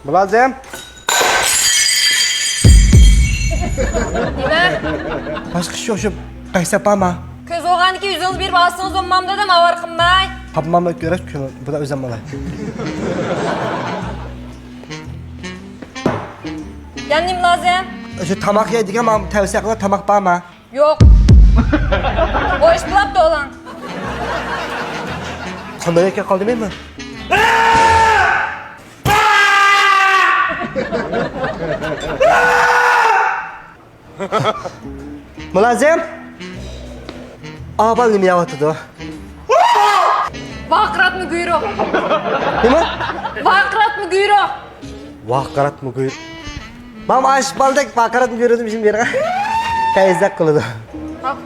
Mulazem. Nima? Başka şey yok şu qaysa bama. Ko'z o'g'aniki yuzingiz berib olsangiz o'mmam dedim, avar qilmay. Papmamla göre şunu bu da özlem olay. Yandim lozim? Şu tamak yediğim ama tavsiye kadar tamak bama. Yo'q. O ish qilibdi o'g'lim. Qanday ekan qoldimi mi? Mulazem. Aba nima yavatdi? Vaqratmi guyruq. Nima? Vaqratmi guyruq. Vaqarat mı guyur? Mam aş baldak vaqarat mı guyurdum şimdi yere. Teyzek kılıdı. Hop.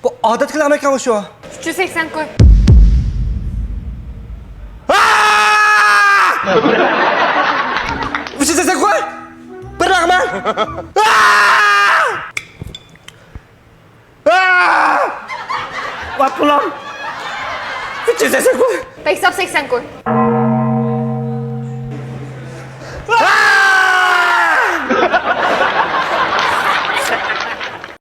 Bu adet kılı Amerikan şu. 380 koy. Bu şey sen koy. Bırak lan. Bak ulan. Bu şey sen koy. Tek hesap 80 koy.